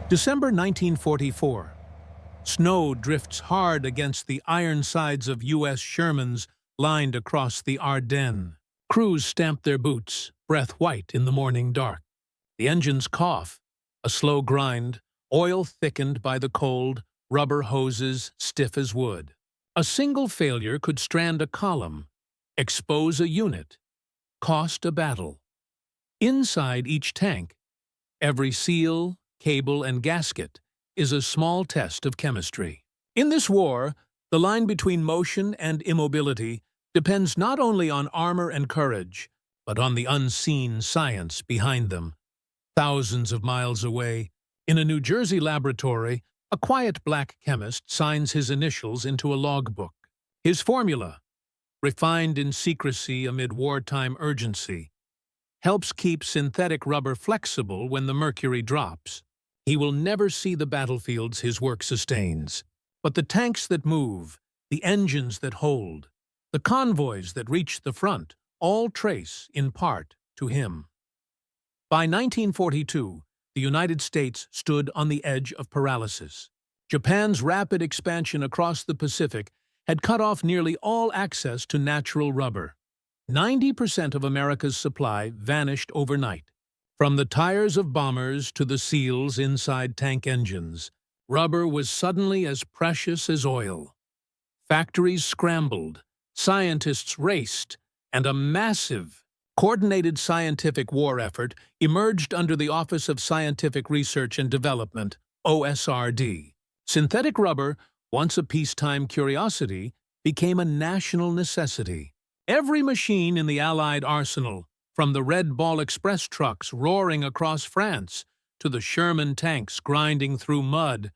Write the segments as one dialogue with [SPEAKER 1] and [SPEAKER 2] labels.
[SPEAKER 1] December 1944. Snow drifts hard against the iron sides of U.S. Shermans lined across the Ardennes. Crews stamp their boots, breath white in the morning dark. The engines cough, a slow grind, oil thickened by the cold, rubber hoses stiff as wood. A single failure could strand a column, expose a unit, cost a battle. Inside each tank, every seal, cable, and gasket is a small test of chemistry. In this war, the line between motion and immobility depends not only on armor and courage, but on the unseen science behind them. Thousands of miles away, in a New Jersey laboratory, a quiet black chemist signs his initials into a logbook. His formula, refined in secrecy amid wartime urgency, helps keep synthetic rubber flexible when the mercury drops. He will never see the battlefields his work sustains, but the tanks that move, the engines that hold, the convoys that reach the front, all trace, in part, to him. By 1942, the United States stood on the edge of paralysis. Japan's rapid expansion across the Pacific had cut off nearly all access to natural rubber. 90% of America's supply vanished overnight. From the tires of bombers to the seals inside tank engines, rubber was suddenly as precious as oil. Factories scrambled, scientists raced, and a massive, coordinated scientific war effort emerged under the Office of Scientific Research and Development, OSRD. Synthetic rubber, once a peacetime curiosity, became a national necessity. Every machine in the Allied arsenal, from the Red Ball Express trucks roaring across France to the Sherman tanks grinding through mud,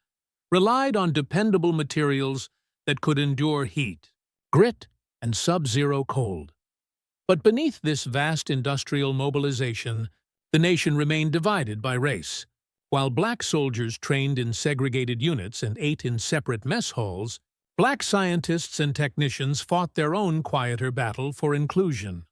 [SPEAKER 1] relied on dependable materials that could endure heat, grit, and sub-zero cold. But beneath this vast industrial mobilization, the nation remained divided by race. While black soldiers trained in segregated units and ate in separate mess halls, black scientists and technicians fought their own quieter battle for inclusion.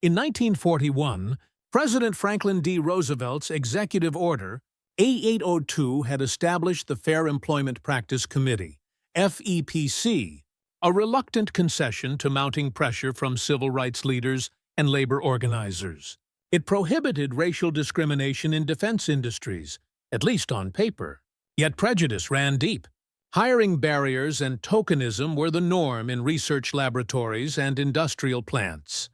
[SPEAKER 1] In 1941, President Franklin D. Roosevelt's executive order, A802, had established the Fair Employment Practice Committee, FEPC, a reluctant concession to mounting pressure from civil rights leaders and labor organizers. It prohibited racial discrimination in defense industries, at least on paper. Yet prejudice ran deep. Hiring barriers and tokenism were the norm in research laboratories and industrial plants.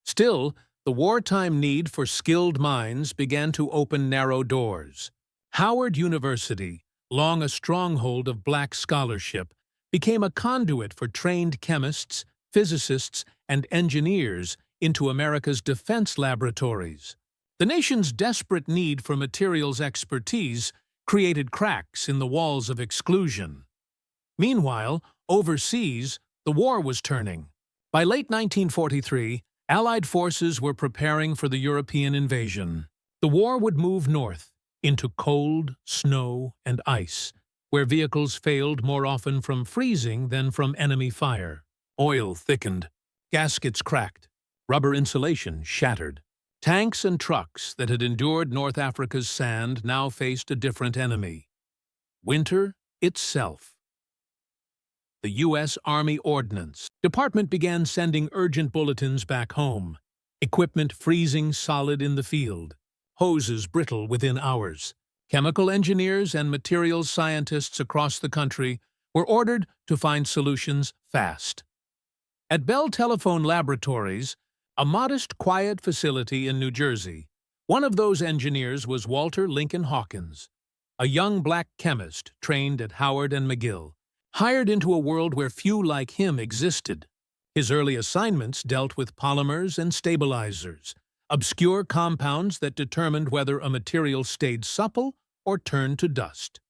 [SPEAKER 1] Still, the wartime need for skilled minds began to open narrow doors. Howard University, long a stronghold of black scholarship, became a conduit for trained chemists, physicists, and engineers into America's defense laboratories. The nation's desperate need for materials expertise created cracks in the walls of exclusion. Meanwhile, overseas, the war was turning. By late 1943, Allied forces were preparing for the European invasion. The war would move north, into cold, snow, and ice, where vehicles failed more often from freezing than from enemy fire. Oil thickened, gaskets cracked, rubber insulation shattered. Tanks and trucks that had endured North Africa's sand now faced a different enemy: winter itself. The U.S. Army Ordnance Department began sending urgent bulletins back home, equipment freezing solid in the field, hoses brittle within hours. Chemical engineers and materials scientists across the country were ordered to find solutions fast. At Bell Telephone Laboratories, a modest, quiet facility in New Jersey, one of those engineers was Walter Lincoln Hawkins, a young black chemist trained at Howard and McGill, hired into a world where few like him existed. His early assignments dealt with polymers and stabilizers, obscure compounds that determined whether a material stayed supple or turned to dust.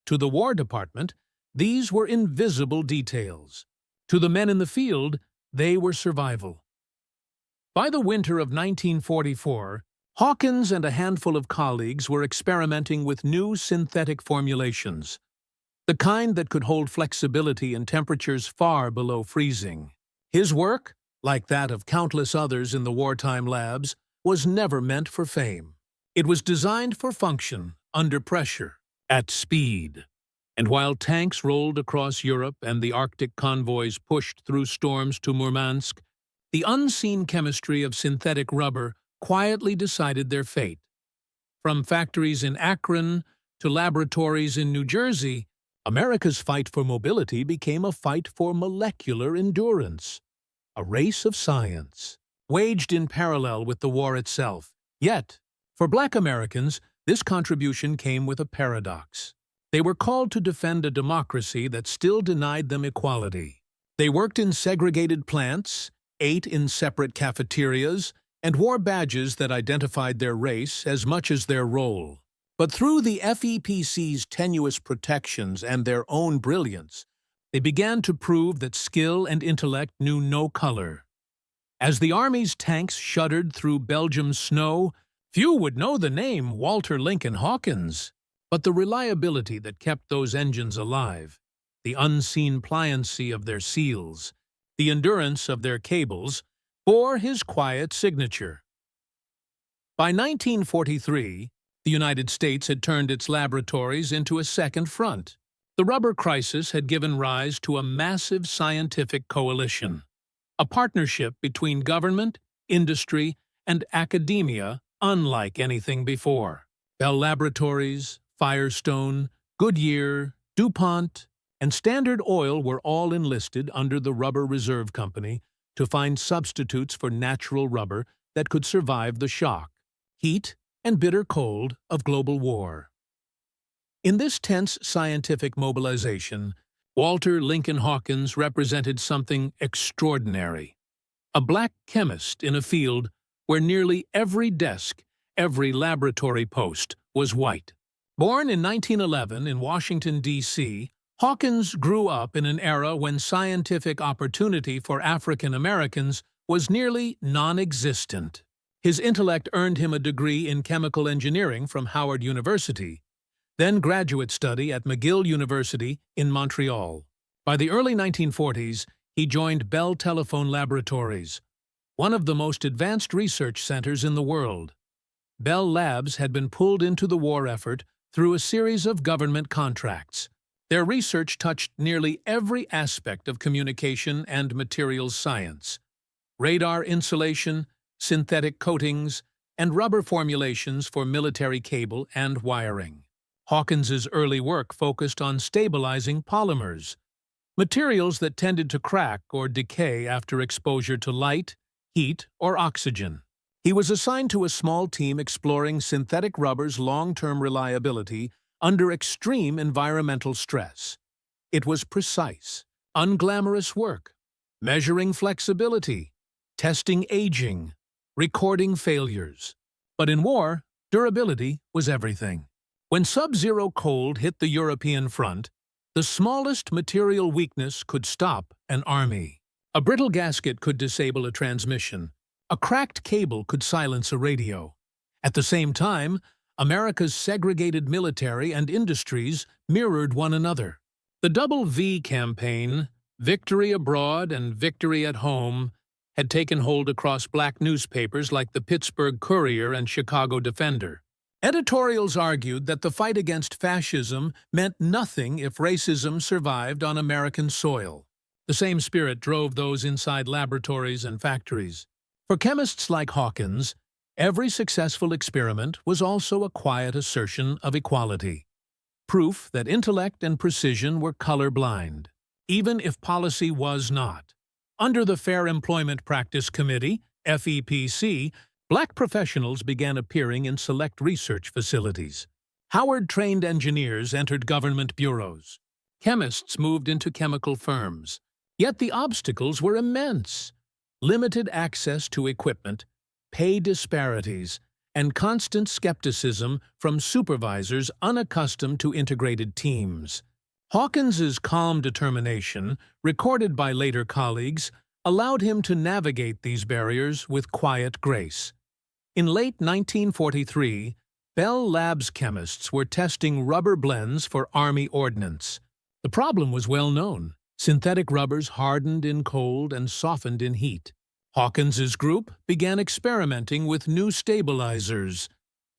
[SPEAKER 1] To the War Department, these were invisible details. To the men in the field, they were survival. By the winter of 1944, Hawkins and a handful of colleagues were experimenting with new synthetic formulations, the kind that could hold flexibility in temperatures far below freezing. His work, like that of countless others in the wartime labs, was never meant for fame. It was designed for function, under pressure, at speed. And while tanks rolled across Europe and the Arctic convoys pushed through storms to Murmansk, the unseen chemistry of synthetic rubber quietly decided their fate. From factories in Akron to laboratories in New Jersey, America's fight for mobility became a fight for molecular endurance, a race of science, waged in parallel with the war itself. Yet, for Black Americans, this contribution came with a paradox. They were called to defend a democracy that still denied them equality. They worked in segregated plants, ate in separate cafeterias, and wore badges that identified their race as much as their role. But through the FEPC's tenuous protections and their own brilliance, they began to prove that skill and intellect knew no color. As the Army's tanks shuddered through Belgium's snow, few would know the name Walter Lincoln Hawkins. But the reliability that kept those engines alive, the unseen pliancy of their seals, the endurance of their cables, bore his quiet signature. By 1943, the United States had turned its laboratories into a second front. The rubber crisis had given rise to a massive scientific coalition, a partnership between government, industry, and academia unlike anything before. Bell Laboratories, Firestone, Goodyear, DuPont, and Standard Oil were all enlisted under the Rubber Reserve Company to find substitutes for natural rubber that could survive the shock, heat, and bitter cold of global war. In this tense scientific mobilization, Walter Lincoln Hawkins represented something extraordinary. A black chemist in a field where nearly every desk, every laboratory post was white. Born in 1911 in Washington, D.C., Hawkins grew up in an era when scientific opportunity for African Americans was nearly non-existent. His intellect earned him a degree in chemical engineering from Howard University, then graduate study at McGill University in Montreal. By the early 1940s, he joined Bell Telephone Laboratories, one of the most advanced research centers in the world. Bell Labs had been pulled into the war effort through a series of government contracts. Their research touched nearly every aspect of communication and materials science: radar insulation, synthetic coatings, and rubber formulations for military cable and wiring. Hawkins's early work focused on stabilizing polymers, materials that tended to crack or decay after exposure to light, heat, or oxygen. He was assigned to a small team exploring synthetic rubber's long-term reliability under extreme environmental stress. It was precise, unglamorous work, measuring flexibility, testing aging, recording failures. But in war, durability was everything. When sub-zero cold hit the European front, the smallest material weakness could stop an army. A brittle gasket could disable a transmission. A cracked cable could silence a radio. At the same time, America's segregated military and industries mirrored one another. The Double V campaign, Victory Abroad and Victory at Home, had taken hold across black newspapers like the Pittsburgh Courier and Chicago Defender. Editorials argued that the fight against fascism meant nothing if racism survived on American soil. The same spirit drove those inside laboratories and factories. For chemists like Hawkins, every successful experiment was also a quiet assertion of equality, proof that intellect and precision were colorblind, even if policy was not. Under the Fair Employment Practice Committee, FEPC, black professionals began appearing in select research facilities. Howard-trained engineers entered government bureaus. Chemists moved into chemical firms. Yet the obstacles were immense. Limited access to equipment, pay disparities, and constant skepticism from supervisors unaccustomed to integrated teams. Hawkins's calm determination, recorded by later colleagues, allowed him to navigate these barriers with quiet grace. In late 1943, Bell Labs chemists were testing rubber blends for Army ordnance. The problem was well known. Synthetic rubbers hardened in cold and softened in heat. Hawkins's group began experimenting with new stabilizers,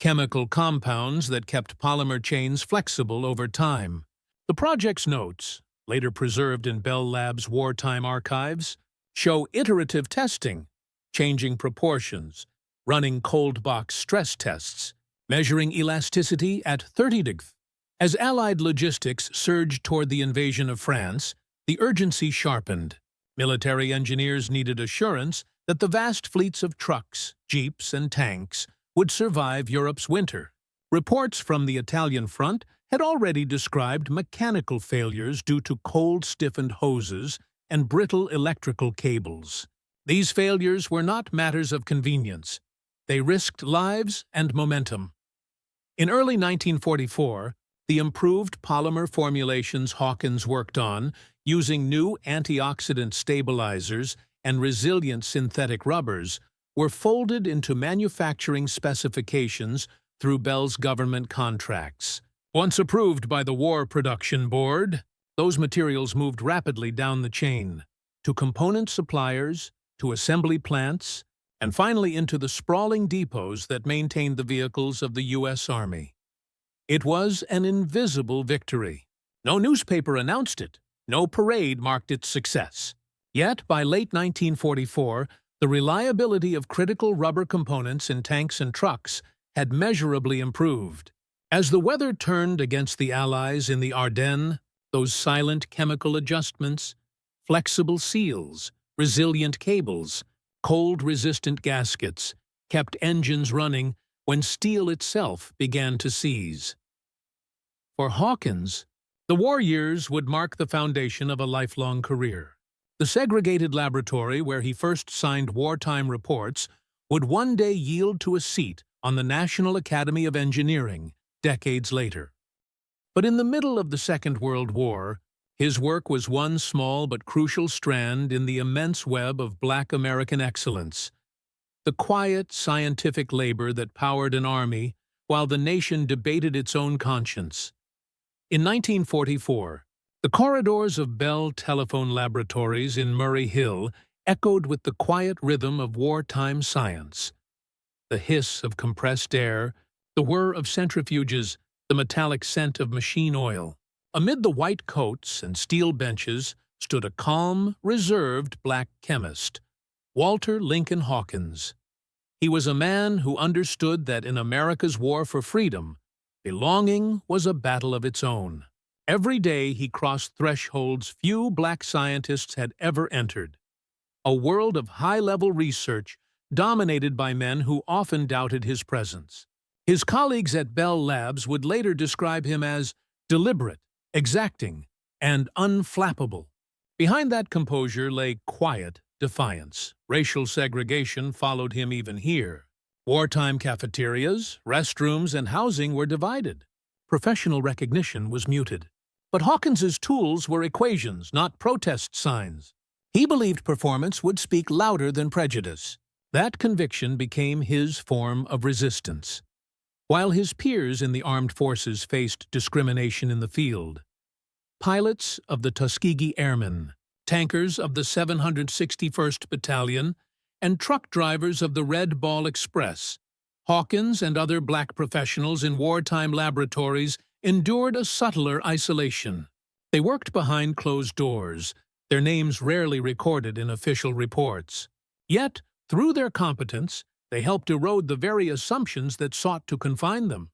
[SPEAKER 1] chemical compounds that kept polymer chains flexible over time. The project's notes, later preserved in Bell Lab's wartime archives, show iterative testing, changing proportions, running cold box stress tests, measuring elasticity at 30 degrees. As Allied logistics surged toward the invasion of France, the urgency sharpened. Military engineers needed assurance that the vast fleets of trucks, jeeps, and tanks would survive Europe's winter. Reports from the Italian front had already described mechanical failures due to cold-stiffened hoses and brittle electrical cables. These failures were not matters of convenience. They risked lives and momentum. In early 1944, the improved polymer formulations Hawkins worked on, using new antioxidant stabilizers and resilient synthetic rubbers, were folded into manufacturing specifications through Bell's government contracts. Once approved by the War Production Board, those materials moved rapidly down the chain, to component suppliers, to assembly plants, and finally into the sprawling depots that maintained the vehicles of the U.S. Army. It was an invisible victory. No newspaper announced it. No parade marked its success. Yet, by late 1944, the reliability of critical rubber components in tanks and trucks had measurably improved. As the weather turned against the Allies in the Ardennes, those silent chemical adjustments, flexible seals, resilient cables, cold-resistant gaskets, kept engines running when steel itself began to seize. For Hawkins, the war years would mark the foundation of a lifelong career. The segregated laboratory where he first signed wartime reports would one day yield to a seat on the National Academy of Engineering decades later. But in the middle of the Second World War, his work was one small but crucial strand in the immense web of Black American excellence, the quiet, scientific labor that powered an army while the nation debated its own conscience. In 1944, the corridors of Bell Telephone Laboratories in Murray Hill echoed with the quiet rhythm of wartime science. The hiss of compressed air, the whir of centrifuges, the metallic scent of machine oil. Amid the white coats and steel benches stood a calm, reserved black chemist, Walter Lincoln Hawkins. He was a man who understood that in America's war for freedom, belonging was a battle of its own. Every day he crossed thresholds few black scientists had ever entered. A world of high-level research dominated by men who often doubted his presence. His colleagues at Bell Labs would later describe him as deliberate, exacting, and unflappable. Behind that composure lay quiet defiance. Racial segregation followed him even here. Wartime cafeterias, restrooms, and housing were divided. Professional recognition was muted. But Hawkins's tools were equations, not protest signs. He believed performance would speak louder than prejudice. That conviction became his form of resistance. While his peers in the armed forces faced discrimination in the field, pilots of the Tuskegee Airmen, tankers of the 761st Battalion, and truck drivers of the Red Ball Express, Hawkins and other black professionals in wartime laboratories endured a subtler isolation. They worked behind closed doors, their names rarely recorded in official reports. Yet, through their competence, they helped erode the very assumptions that sought to confine them.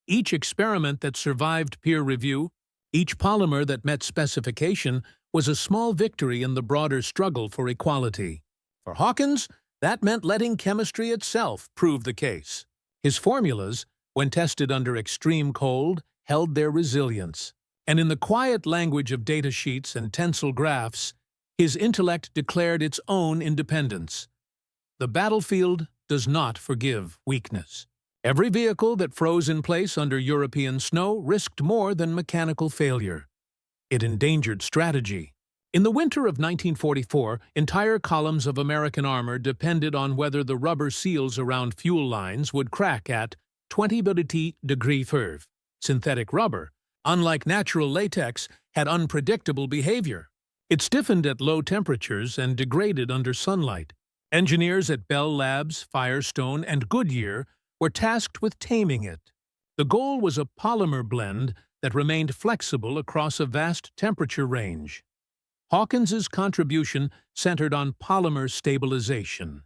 [SPEAKER 1] Each experiment that survived peer review, each polymer that met specification, was a small victory in the broader struggle for equality. For Hawkins, that meant letting chemistry itself prove the case. His formulas, when tested under extreme cold, held their resilience. And in the quiet language of datasheets and tensile graphs, his intellect declared its own independence. The battlefield does not forgive weakness. Every vehicle that froze in place under European snow risked more than mechanical failure. It endangered strategy. In the winter of 1944, entire columns of American armor depended on whether the rubber seals around fuel lines would crack at 20 degrees F. Synthetic rubber, unlike natural latex, had unpredictable behavior. It stiffened at low temperatures and degraded under sunlight. Engineers at Bell Labs, Firestone, and Goodyear were tasked with taming it. The goal was a polymer blend that remained flexible across a vast temperature range. Hawkins's contribution centered on polymer stabilization,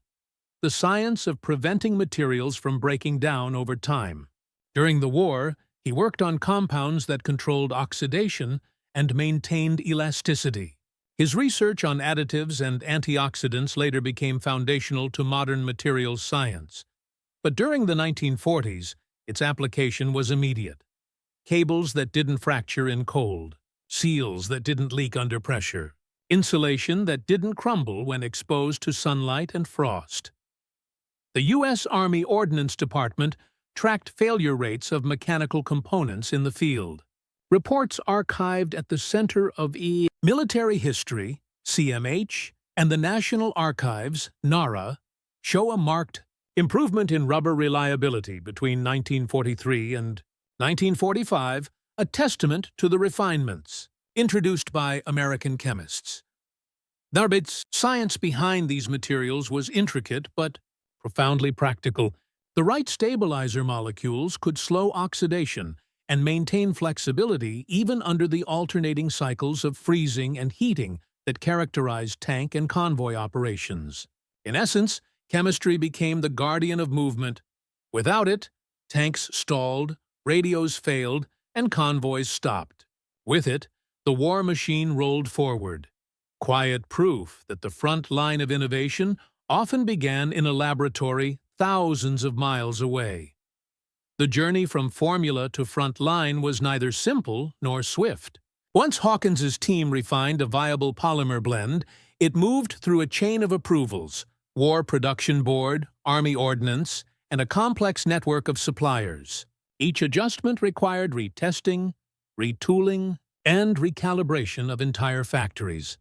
[SPEAKER 1] the science of preventing materials from breaking down over time. During the war, he worked on compounds that controlled oxidation and maintained elasticity. His research on additives and antioxidants later became foundational to modern materials science. But during the 1940s, its application was immediate. Cables that didn't fracture in cold, seals that didn't leak under pressure, insulation that didn't crumble when exposed to sunlight and frost. The U.S. Army Ordnance Department tracked failure rates of mechanical components in the field. Reports archived at the Center of Military History, CMH, and the National Archives, NARA, show a marked improvement in rubber reliability between 1943 and 1945, a testament to the refinements introduced by American chemists. The science behind these materials was intricate but profoundly practical. The right stabilizer molecules could slow oxidation and maintain flexibility even under the alternating cycles of freezing and heating that characterized tank and convoy operations. In essence, chemistry became the guardian of movement. Without it, tanks stalled, radios failed, and convoys stopped. With it, the war machine rolled forward. Quiet proof that the front line of innovation often began in a laboratory thousands of miles away. The journey from formula to front line was neither simple nor swift. Once Hawkins's team refined a viable polymer blend, it moved through a chain of approvals: War Production Board, Army Ordnance, and a complex network of suppliers. Each adjustment required retesting, retooling, and recalibration of entire factories.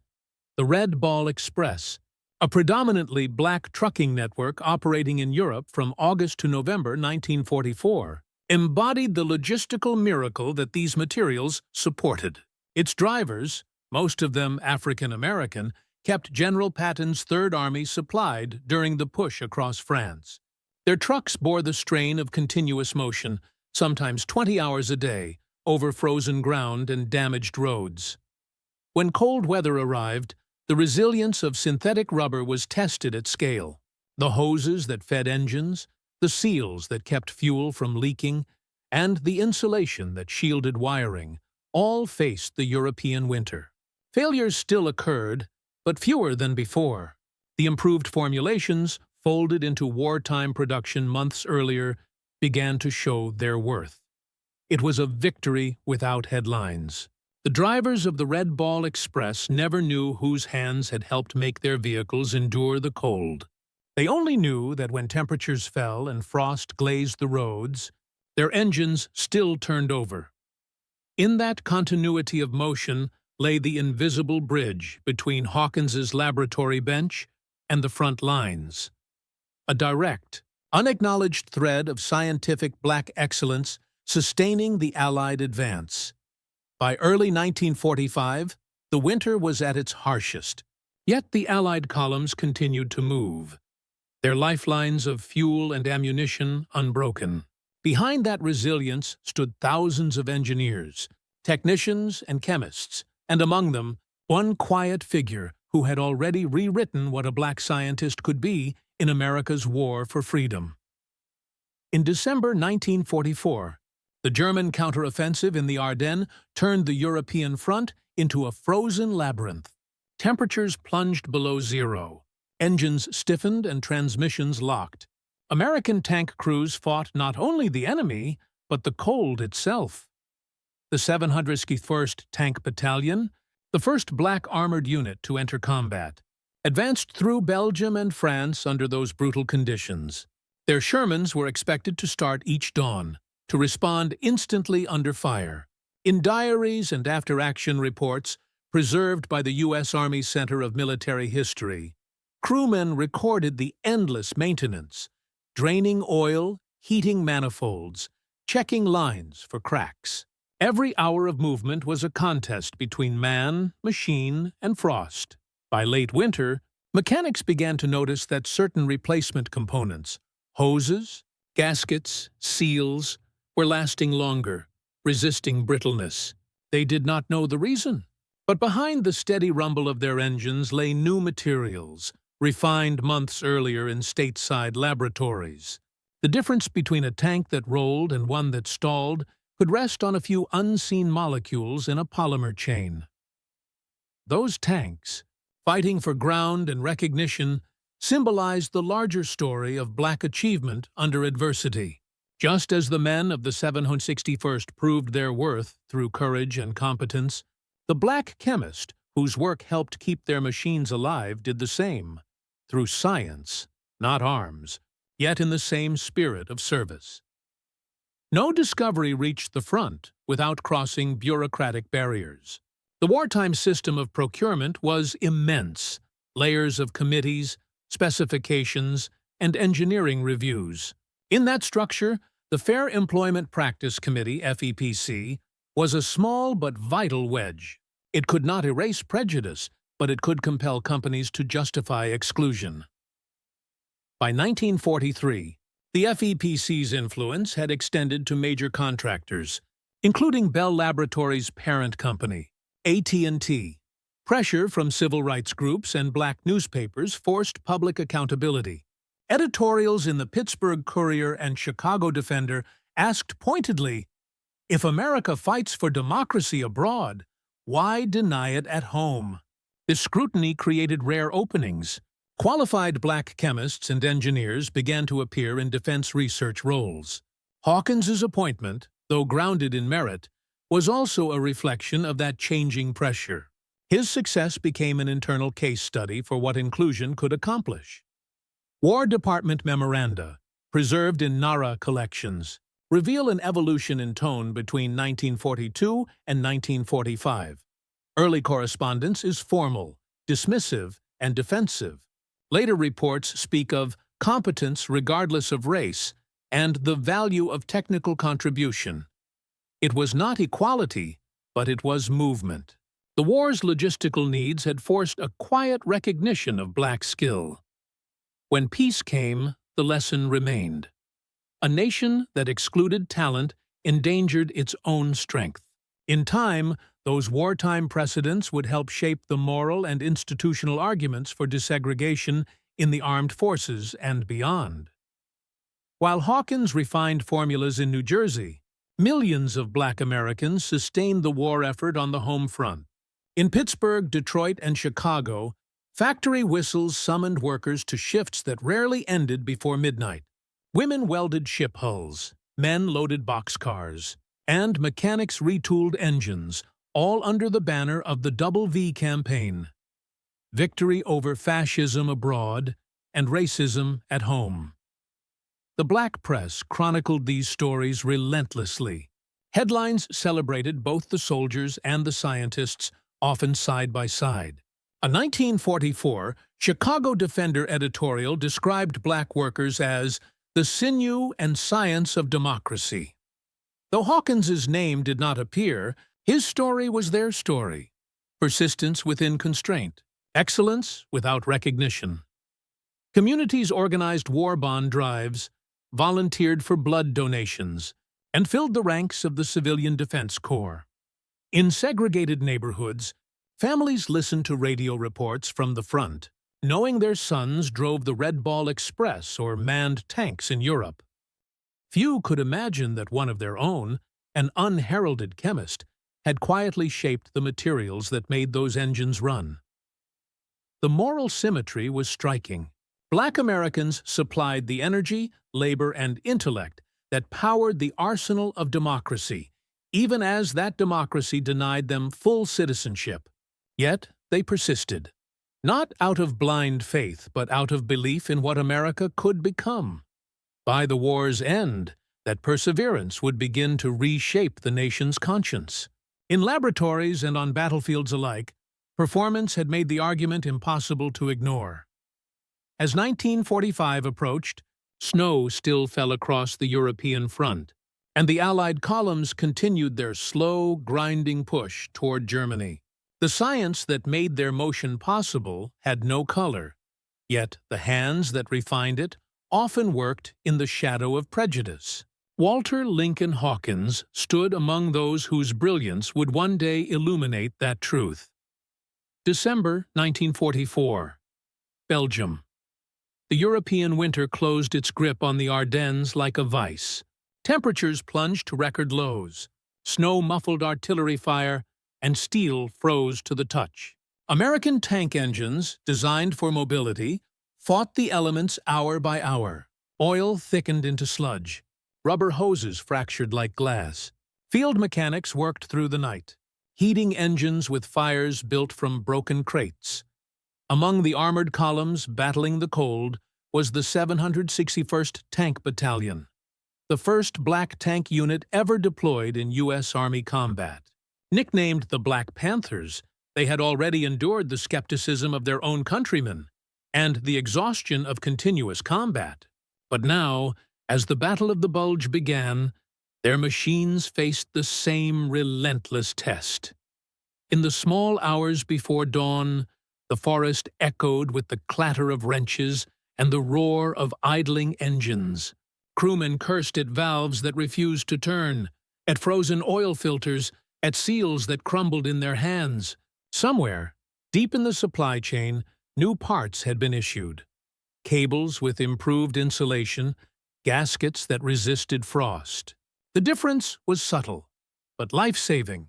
[SPEAKER 1] The Red Ball Express, a predominantly black trucking network operating in Europe from August to November 1944, embodied the logistical miracle that these materials supported. Its drivers, most of them African American, kept General Patton's Third Army supplied during the push across France. Their trucks bore the strain of continuous motion, sometimes 20 hours a day, over frozen ground and damaged roads. When cold weather arrived, the resilience of synthetic rubber was tested at scale. The hoses that fed engines, the seals that kept fuel from leaking, and the insulation that shielded wiring all faced the European winter. Failures still occurred, but fewer than before. The improved formulations, folded into wartime production months earlier, began to show their worth. It was a victory without headlines. The drivers of the Red Ball Express never knew whose hands had helped make their vehicles endure the cold. They only knew that when temperatures fell and frost glazed the roads, their engines still turned over. In that continuity of motion lay the invisible bridge between Hawkins's laboratory bench and the front lines. A direct, unacknowledged thread of scientific black excellence sustaining the Allied advance. By early 1945, the winter was at its harshest, yet the Allied columns continued to move, their lifelines of fuel and ammunition unbroken. Behind that resilience stood thousands of engineers, technicians, and chemists, and among them, one quiet figure who had already rewritten what a black scientist could be in America's war for freedom. In December 1944, the German counteroffensive in the Ardennes turned the European front into a frozen labyrinth. Temperatures plunged below zero, engines stiffened and transmissions locked. American tank crews fought not only the enemy, but the cold itself. The 761st Tank Battalion, the first black armored unit to enter combat, advanced through Belgium and France under those brutal conditions. Their Shermans were expected to start each dawn, to respond instantly under fire. In diaries and after-action reports preserved by the U.S. Army Center of Military History, crewmen recorded the endless maintenance, draining oil, heating manifolds, checking lines for cracks. Every hour of movement was a contest between man, machine, and frost. By late winter, mechanics began to notice that certain replacement components, hoses, Gaskets, seals, were lasting longer, resisting brittleness. They did not know the reason. But behind the steady rumble of their engines lay new materials, refined months earlier in stateside laboratories. The difference between a tank that rolled and one that stalled could rest on a few unseen molecules in a polymer chain. Those tanks, fighting for ground and recognition, symbolized the larger story of Black achievement under adversity. Just as the men of the 761st proved their worth through courage and competence, the Black chemist, whose work helped keep their machines alive, did the same, through science, not arms, yet in the same spirit of service. No discovery reached the front without crossing bureaucratic barriers. The wartime system of procurement was immense, layers of committees, specifications, and engineering reviews. In that structure, the Fair Employment Practice Committee, FEPC, was a small but vital wedge. It could not erase prejudice, but it could compel companies to justify exclusion. By 1943, the FEPC's influence had extended to major contractors, including Bell Laboratories' parent company, AT&T. Pressure from civil rights groups and Black newspapers forced public accountability. Editorials in the Pittsburgh Courier and Chicago Defender asked pointedly, "If America fights for democracy abroad, why deny it at home?" This scrutiny created rare openings. Qualified Black chemists and engineers began to appear in defense research roles. Hawkins's appointment, though grounded in merit, was also a reflection of that changing pressure. His success became an internal case study for what inclusion could accomplish. War Department memoranda, preserved in NARA collections, reveal an evolution in tone between 1942 and 1945. Early correspondence is formal, dismissive, and defensive. Later reports speak of competence regardless of race and the value of technical contribution. It was not equality, but it was movement. The war's logistical needs had forced a quiet recognition of Black skill. When peace came, the lesson remained. A nation that excluded talent endangered its own strength. In time, those wartime precedents would help shape the moral and institutional arguments for desegregation in the armed forces and beyond. While Hawkins refined formulas in New Jersey, millions of Black Americans sustained the war effort on the home front. In Pittsburgh, Detroit, and Chicago, factory whistles summoned workers to shifts that rarely ended before midnight. Women welded ship hulls, men loaded boxcars, and mechanics retooled engines, all under the banner of the Double V campaign. Victory over fascism abroad and racism at home. The Black press chronicled these stories relentlessly. Headlines celebrated both the soldiers and the scientists, often side by side. A 1944 Chicago Defender editorial described Black workers as the sinew and science of democracy. Though Hawkins's name did not appear, his story was their story. Persistence within constraint, excellence without recognition. Communities organized war bond drives, volunteered for blood donations, and filled the ranks of the Civilian Defense Corps. In segregated neighborhoods, families listened to radio reports from the front, knowing their sons drove the Red Ball Express or manned tanks in Europe. Few could imagine that one of their own, an unheralded chemist, had quietly shaped the materials that made those engines run. The moral symmetry was striking. Black Americans supplied the energy, labor, and intellect that powered the arsenal of democracy, even as that democracy denied them full citizenship. Yet they persisted, not out of blind faith, but out of belief in what America could become. By the war's end, that perseverance would begin to reshape the nation's conscience. In laboratories and on battlefields alike, performance had made the argument impossible to ignore. As 1945 approached, snow still fell across the European front, and the Allied columns continued their slow, grinding push toward Germany. The science that made their motion possible had no color, yet the hands that refined it often worked in the shadow of prejudice. Walter Lincoln Hawkins stood among those whose brilliance would one day illuminate that truth. December 1944. Belgium. The European winter closed its grip on the Ardennes like a vice. Temperatures plunged to record lows. Snow muffled artillery fire, and steel froze to the touch. American tank engines, designed for mobility, fought the elements hour by hour. Oil thickened into sludge. Rubber hoses fractured like glass. Field mechanics worked through the night, heating engines with fires built from broken crates. Among the armored columns battling the cold was the 761st Tank Battalion, the first black tank unit ever deployed in U.S. Army combat. Nicknamed the Black Panthers, they had already endured the skepticism of their own countrymen and the exhaustion of continuous combat. But now, as the Battle of the Bulge began, their machines faced the same relentless test. In the small hours before dawn, the forest echoed with the clatter of wrenches and the roar of idling engines. Crewmen cursed at valves that refused to turn, at frozen oil filters, at seals that crumbled in their hands. Somewhere, deep in the supply chain, new parts had been issued. Cables with improved insulation, gaskets that resisted frost. The difference was subtle, but life-saving.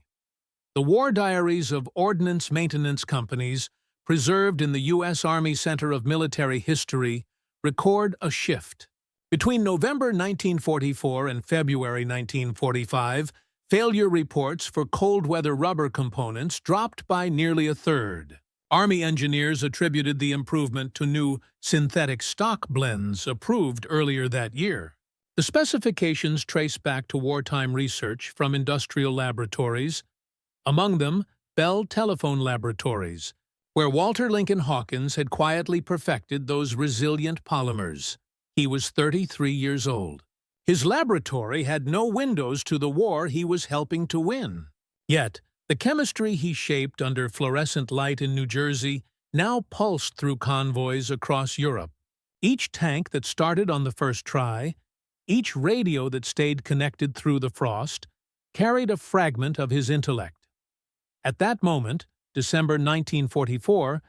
[SPEAKER 1] The war diaries of ordnance maintenance companies, preserved in the U.S. Army Center of Military History, record a shift. Between November 1944 and February 1945, failure reports for cold-weather rubber components dropped by nearly a third. Army engineers attributed the improvement to new synthetic stock blends approved earlier that year. The specifications trace back to wartime research from industrial laboratories, among them Bell Telephone Laboratories, where Walter Lincoln Hawkins had quietly perfected those resilient polymers. He was 33 years old. His laboratory had no windows to the war he was helping to win. Yet, the chemistry he shaped under fluorescent light in New Jersey now pulsed through convoys across Europe. Each tank that started on the first try, each radio that stayed connected through the frost, carried a fragment of his intellect. At that moment, December 1944,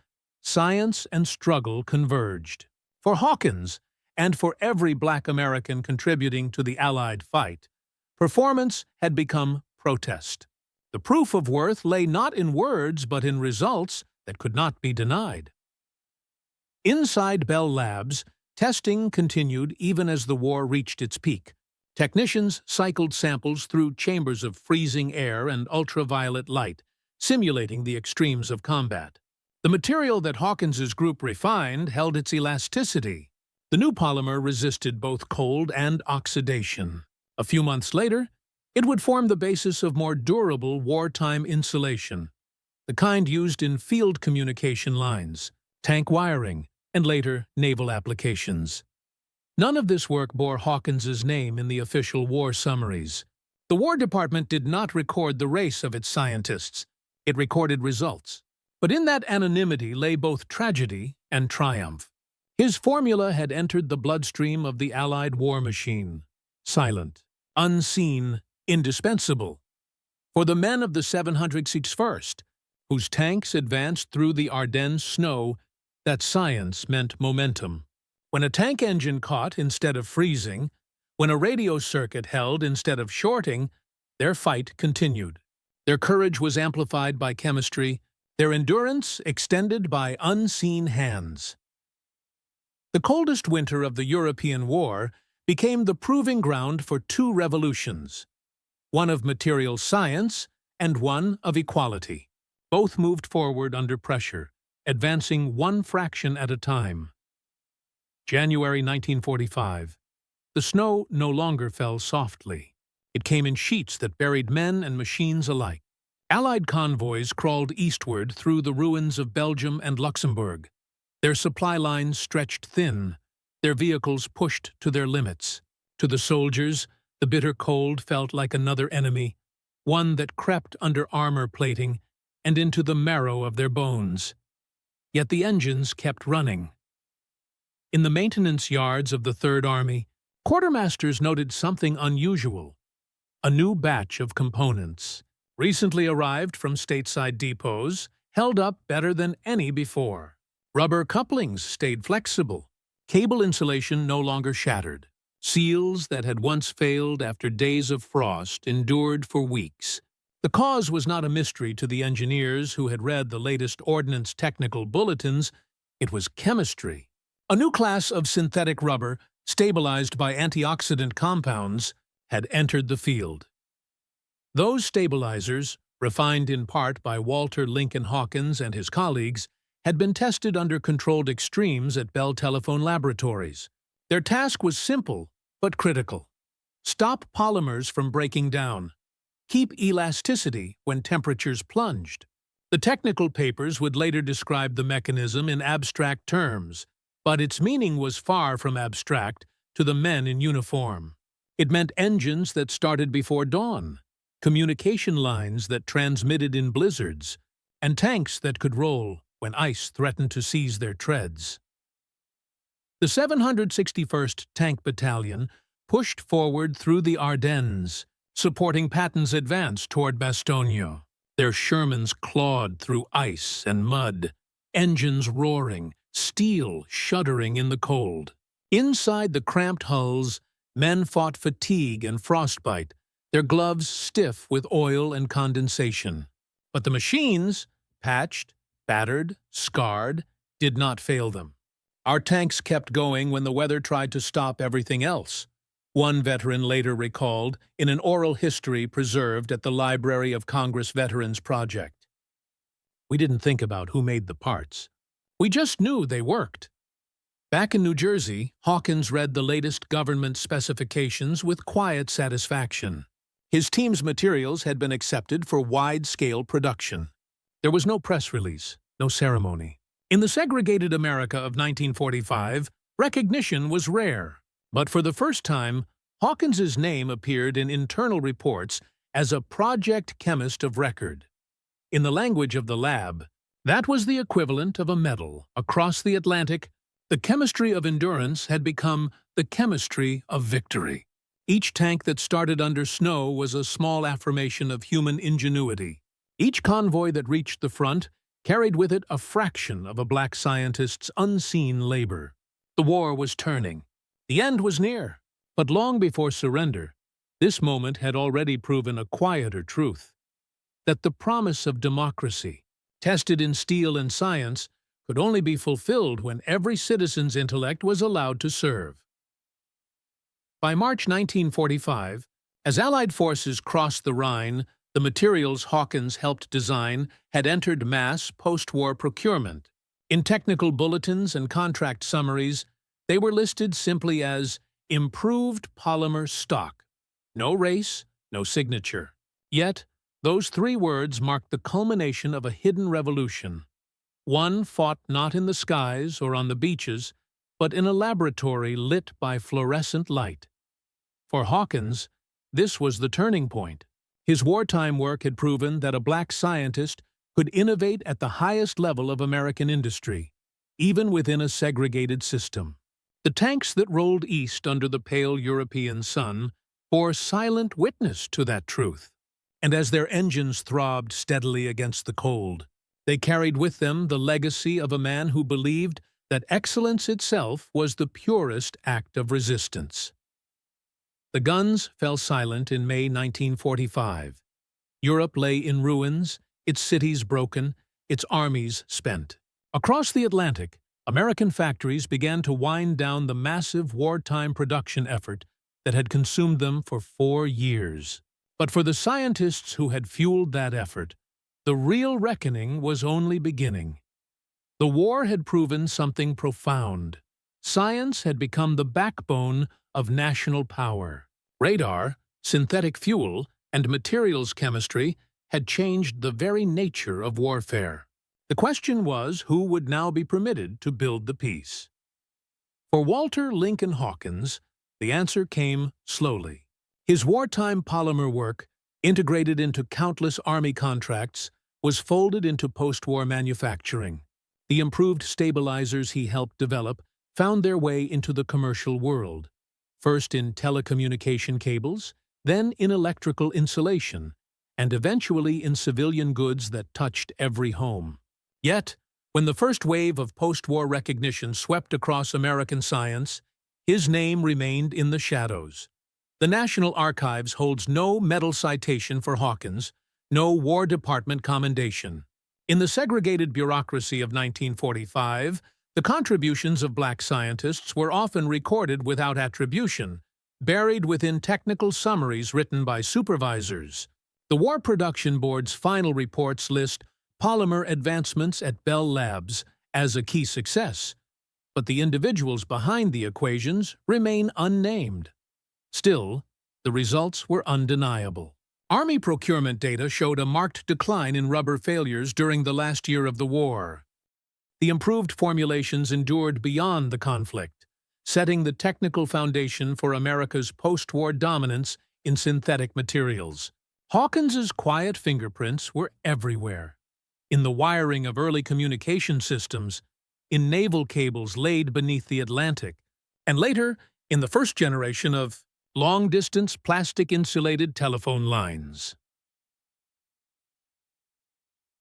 [SPEAKER 1] science and struggle converged. For Hawkins, and for every black American contributing to the Allied fight, performance had become protest. The proof of worth lay not in words but in results that could not be denied. Inside Bell Labs, testing continued even as the war reached its peak. Technicians cycled samples through chambers of freezing air and ultraviolet light, simulating the extremes of combat. The material that Hawkins's group refined held its elasticity. The new polymer resisted both cold and oxidation. A few months later, it would form the basis of more durable wartime insulation, the kind used in field communication lines, tank wiring, and later naval applications. None of this work bore Hawkins's name in the official war summaries. The War Department did not record the race of its scientists. It recorded results. But in that anonymity lay both tragedy and triumph. His formula had entered the bloodstream of the Allied war machine, silent, unseen, indispensable. For the men of the 761st, whose tanks advanced through the Ardennes snow, that science meant momentum. When a tank engine caught instead of freezing, when a radio circuit held instead of shorting, their fight continued. Their courage was amplified by chemistry, their endurance extended by unseen hands. The coldest winter of the European War became the proving ground for two revolutions, one of material science and one of equality. Both moved forward under pressure, advancing one fraction at a time. January 1945. The snow no longer fell softly. It came in sheets that buried men and machines alike. Allied convoys crawled eastward through the ruins of Belgium and Luxembourg. Their supply lines stretched thin, their vehicles pushed to their limits. To the soldiers, the bitter cold felt like another enemy, one that crept under armor plating and into the marrow of their bones. Yet the engines kept running. In the maintenance yards of the Third Army, quartermasters noted something unusual: a new batch of components, recently arrived from stateside depots, held up better than any before. Rubber couplings stayed flexible, cable insulation no longer shattered. Seals that had once failed after days of frost endured for weeks. The cause was not a mystery to the engineers who had read the latest ordnance technical bulletins. It was chemistry. A new class of synthetic rubber, stabilized by antioxidant compounds, had entered the field. Those stabilizers, refined in part by Walter Lincoln Hawkins and his colleagues, had been tested under controlled extremes at Bell Telephone Laboratories. Their task was simple, but critical. Stop polymers from breaking down. Keep elasticity when temperatures plunged. The technical papers would later describe the mechanism in abstract terms, but its meaning was far from abstract to the men in uniform. It meant engines that started before dawn, communication lines that transmitted in blizzards, and tanks that could roll when ice threatened to seize their treads. The 761st Tank Battalion pushed forward through the Ardennes, supporting Patton's advance toward Bastogne. Their Shermans clawed through ice and mud, engines roaring, steel shuddering in the cold. Inside the cramped hulls, men fought fatigue and frostbite, their gloves stiff with oil and condensation. But the machines, patched, battered, scarred, did not fail them. Our tanks kept going when the weather tried to stop everything else. One veteran later recalled in an oral history preserved at the Library of Congress Veterans Project. "We didn't think about who made the parts. We just knew they worked." Back in New Jersey, Hawkins read the latest government specifications with quiet satisfaction. His team's materials had been accepted for wide-scale production. There was no press release, no ceremony. In the segregated America of 1945, recognition was rare. But for the first time, Hawkins's name appeared in internal reports as a project chemist of record. In the language of the lab, that was the equivalent of a medal. Across the Atlantic, the chemistry of endurance had become the chemistry of victory. Each tank that started under snow was a small affirmation of human ingenuity. Each convoy that reached the front carried with it a fraction of a black scientist's unseen labor. The war was turning. The end was near. But long before surrender, this moment had already proven a quieter truth: that the promise of democracy, tested in steel and science, could only be fulfilled when every citizen's intellect was allowed to serve. By March 1945, as Allied forces crossed the Rhine, the materials Hawkins helped design had entered mass post-war procurement. In technical bulletins and contract summaries, they were listed simply as improved polymer stock. No race, no signature. Yet, those three words marked the culmination of a hidden revolution. One fought not in the skies or on the beaches, but in a laboratory lit by fluorescent light. For Hawkins, this was the turning point. His wartime work had proven that a black scientist could innovate at the highest level of American industry, even within a segregated system. The tanks that rolled east under the pale European sun bore silent witness to that truth. And as their engines throbbed steadily against the cold, they carried with them the legacy of a man who believed that excellence itself was the purest act of resistance. The guns fell silent in May 1945. Europe lay in ruins, its cities broken, its armies spent. Across the Atlantic, American factories began to wind down the massive wartime production effort that had consumed them for 4 years. But for the scientists who had fueled that effort, the real reckoning was only beginning. The war had proven something profound. Science had become the backbone of national power. Radar, synthetic fuel, and materials chemistry had changed the very nature of warfare. The question was who would now be permitted to build the peace. For Walter Lincoln Hawkins, the answer came slowly. His wartime polymer work, integrated into countless Army contracts, was folded into post-war manufacturing. The improved stabilizers he helped develop found their way into the commercial world, first in telecommunication cables, then in electrical insulation, and eventually in civilian goods that touched every home. Yet, when the first wave of post-war recognition swept across American science, his name remained in the shadows. The National Archives holds no medal citation for Hawkins, no War Department commendation. In the segregated bureaucracy of 1945, the contributions of black scientists were often recorded without attribution, buried within technical summaries written by supervisors. The War Production Board's final reports list polymer advancements at Bell Labs as a key success, but the individuals behind the equations remain unnamed. Still, the results were undeniable. Army procurement data showed a marked decline in rubber failures during the last year of the war. The improved formulations endured beyond the conflict, setting the technical foundation for America's post-war dominance in synthetic materials. Hawkins's quiet fingerprints were everywhere. In the wiring of early communication systems, in naval cables laid beneath the Atlantic, and later in the first generation of long-distance plastic-insulated telephone lines.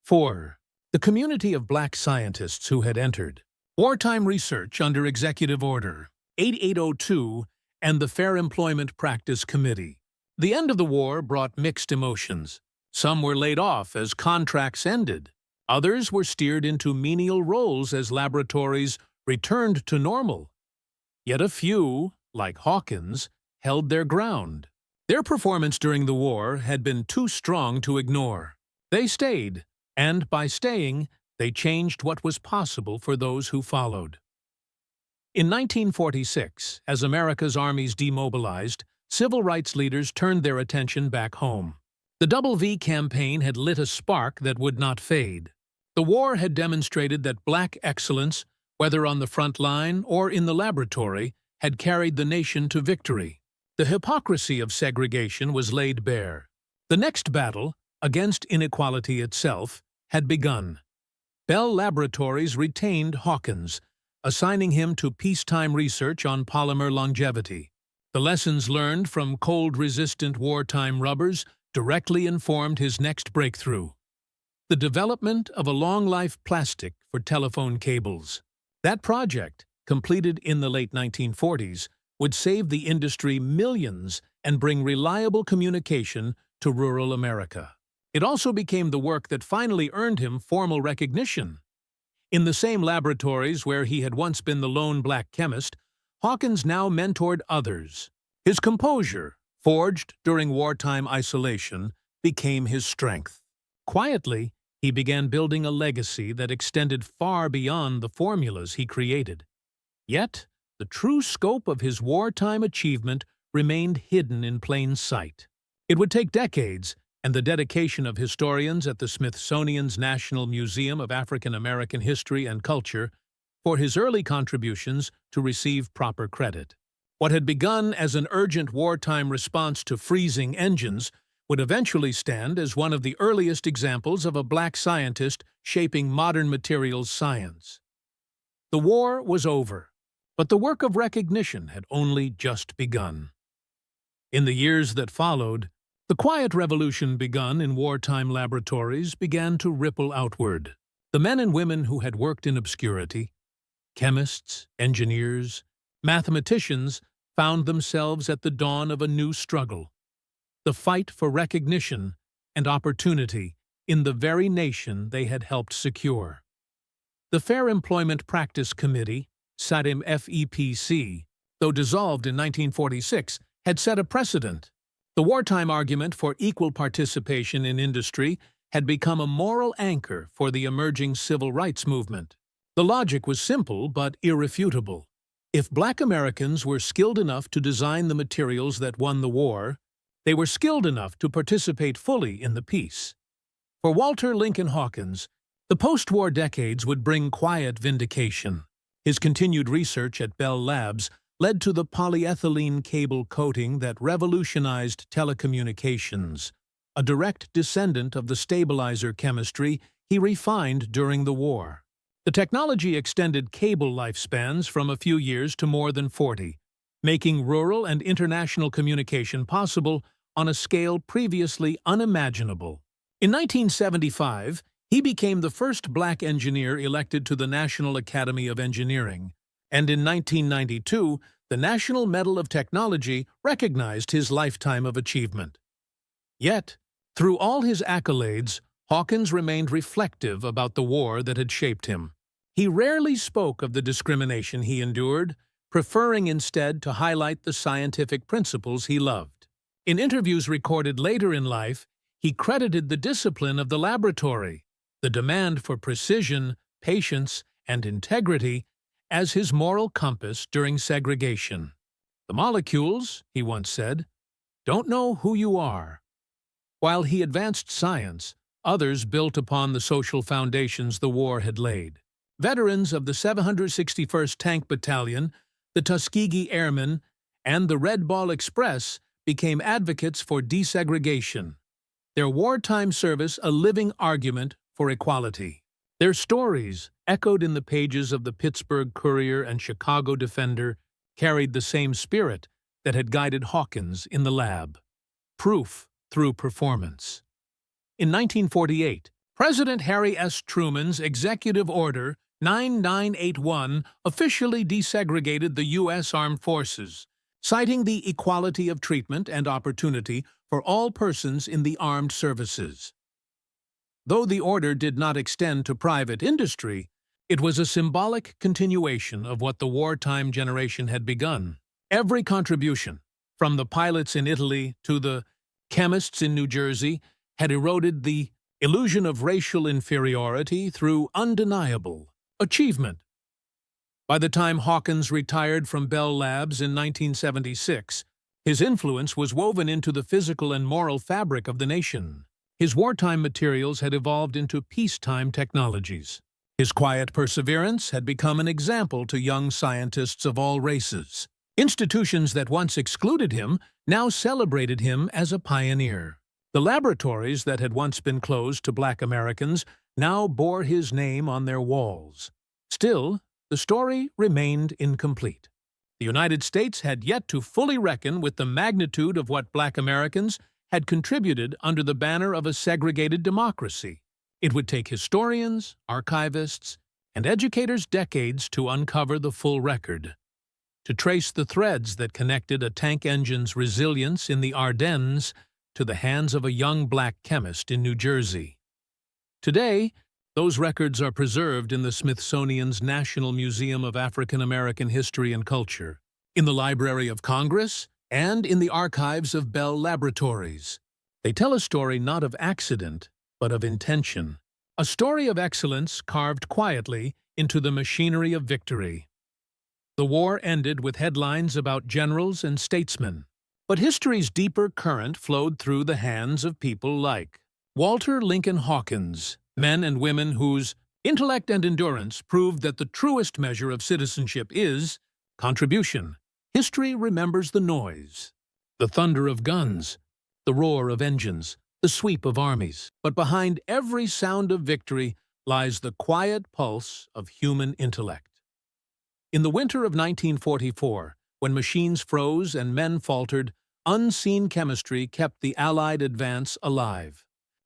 [SPEAKER 1] 4. The community of black scientists who had entered wartime research under Executive Order 8802 and the Fair Employment Practice Committee. The end of the war brought mixed emotions. Some were laid off as contracts ended. Others were steered into menial roles as laboratories returned to normal. Yet a few, like Hawkins, held their ground. Their performance during the war had been too strong to ignore. They stayed, and by staying, they changed what was possible for those who followed. In 1946, as America's armies demobilized, civil rights leaders turned their attention back home. The Double V campaign had lit a spark that would not fade. The war had demonstrated that black excellence, whether on the front line or in the laboratory, had carried the nation to victory. The hypocrisy of segregation was laid bare. The next battle, against inequality itself, had begun. Bell Laboratories retained Hawkins, assigning him to peacetime research on polymer longevity. The lessons learned from cold-resistant wartime rubbers directly informed his next breakthrough: the development of a long-life plastic for telephone cables. That project, completed in the late 1940s, would save the industry millions and bring reliable communication to rural America. It also became the work that finally earned him formal recognition. In the same laboratories where he had once been the lone black chemist, Hawkins now mentored others. His composure, forged during wartime isolation, became his strength. Quietly, he began building a legacy that extended far beyond the formulas he created. Yet, the true scope of his wartime achievement remained hidden in plain sight. It would take decades and the dedication of historians at the Smithsonian's National Museum of African American History and Culture for his early contributions to receive proper credit. What had begun as an urgent wartime response to freezing engines would eventually stand as one of the earliest examples of a black scientist shaping modern materials science. The war was over, but the work of recognition had only just begun. In the years that followed, the quiet revolution begun in wartime laboratories began to ripple outward. The men and women who had worked in obscurity, chemists, engineers, mathematicians, found themselves at the dawn of a new struggle: the fight for recognition and opportunity in the very nation they had helped secure. The Fair Employment Practice Committee, SATIM FEPC, though dissolved in 1946, had set a precedent. The wartime argument for equal participation in industry had become a moral anchor for the emerging civil rights movement. The logic was simple but irrefutable. If black Americans were skilled enough to design the materials that won the war, they were skilled enough to participate fully in the peace. For Walter Lincoln Hawkins, the post-war decades would bring quiet vindication. His continued research at Bell Labs led to the polyethylene cable coating that revolutionized telecommunications, a direct descendant of the stabilizer chemistry he refined during the war. The technology extended cable lifespans from a few years to more than 40, making rural and international communication possible on a scale previously unimaginable. In 1975, he became the first black engineer elected to the National Academy of Engineering, and in 1992, the National Medal of Technology recognized his lifetime of achievement. Yet, through all his accolades, Hawkins remained reflective about the war that had shaped him. He rarely spoke of the discrimination he endured, preferring instead to highlight the scientific principles he loved. In interviews recorded later in life, he credited the discipline of the laboratory, the demand for precision, patience, and integrity as his moral compass during segregation. "The molecules," he once said, "don't know who you are." While he advanced science, others built upon the social foundations the war had laid. Veterans of the 761st Tank Battalion, the Tuskegee Airmen, and the Red Ball Express became advocates for desegregation, their wartime service a living argument for equality. Their stories, echoed in the pages of the Pittsburgh Courier and Chicago Defender, carried the same spirit that had guided Hawkins in the lab: proof through performance. In 1948, President Harry S. Truman's Executive Order 9981 officially desegregated the U.S. Armed Forces, citing the equality of treatment and opportunity for all persons in the armed services. Though the order did not extend to private industry, it was a symbolic continuation of what the wartime generation had begun. Every contribution, from the pilots in Italy to the chemists in New Jersey, had eroded the illusion of racial inferiority through undeniable achievement. By the time Hawkins retired from Bell Labs in 1976, his influence was woven into the physical and moral fabric of the nation. His wartime materials had evolved into peacetime technologies. His quiet perseverance had become an example to young scientists of all races. Institutions that once excluded him now celebrated him as a pioneer. The laboratories that had once been closed to Black Americans now bore his name on their walls. Still, the story remained incomplete. The United States had yet to fully reckon with the magnitude of what Black Americans had contributed under the banner of a segregated democracy. It would take historians, archivists, and educators decades to uncover the full record, to trace the threads that connected a tank engine's resilience in the Ardennes to the hands of a young black chemist in New Jersey. Today, those records are preserved in the Smithsonian's National Museum of African American History and Culture, in the Library of Congress, and in the archives of Bell Laboratories. They tell a story not of accident, but of intention. A story of excellence carved quietly into the machinery of victory. The war ended with headlines about generals and statesmen, but history's deeper current flowed through the hands of people like Walter Lincoln Hawkins, men and women whose intellect and endurance proved that the truest measure of citizenship is contribution. History remembers the noise, the thunder of guns, the roar of engines, the sweep of armies. But behind every sound of victory lies the quiet pulse of human intellect. In the winter of 1944, when machines froze and men faltered, unseen chemistry kept the Allied advance alive.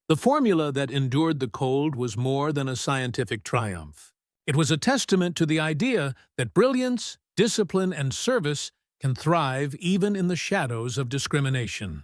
[SPEAKER 1] The formula that endured the cold was more than a scientific triumph. It was a testament to the idea that brilliance, discipline, and service can thrive even in the shadows of discrimination.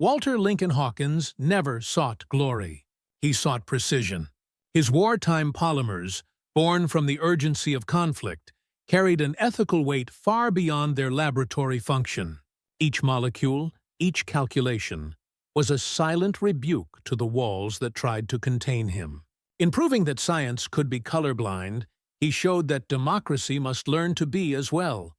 [SPEAKER 1] Walter Lincoln Hawkins never sought glory. He sought precision. His wartime polymers, born from the urgency of conflict, carried an ethical weight far beyond their laboratory function. Each molecule, each calculation, was a silent rebuke to the walls that tried to contain him. In proving that science could be colorblind, he showed that democracy must learn to be as well.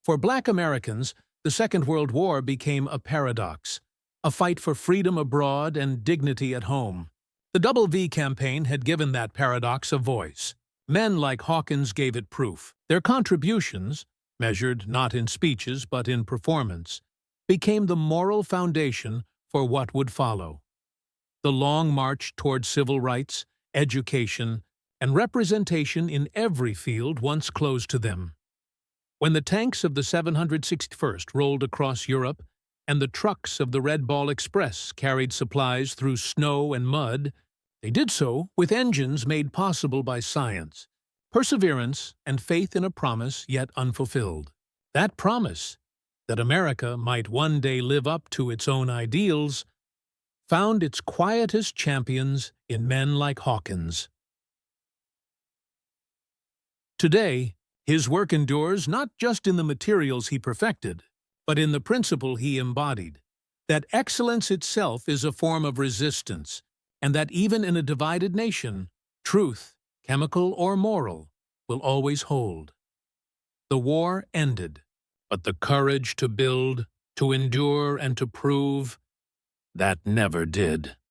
[SPEAKER 1] For Black Americans, the Second World War became a paradox, a fight for freedom abroad and dignity at home. The Double V campaign had given that paradox a voice. Men like Hawkins gave it proof. Their contributions, measured not in speeches but in performance, became the moral foundation for what would follow. The long march toward civil rights, education, and representation in every field once closed to them. When the tanks of the 761st rolled across Europe and the trucks of the Red Ball Express carried supplies through snow and mud, they did so with engines made possible by science, perseverance, and faith in a promise yet unfulfilled. That promise, that America might one day live up to its own ideals, found its quietest champions in men like Hawkins. Today, his work endures not just in the materials he perfected, but in the principle he embodied, that excellence itself is a form of resistance, and that even in a divided nation, truth, chemical or moral, will always hold. The war ended, but the courage to build, to endure, and to prove, that never did.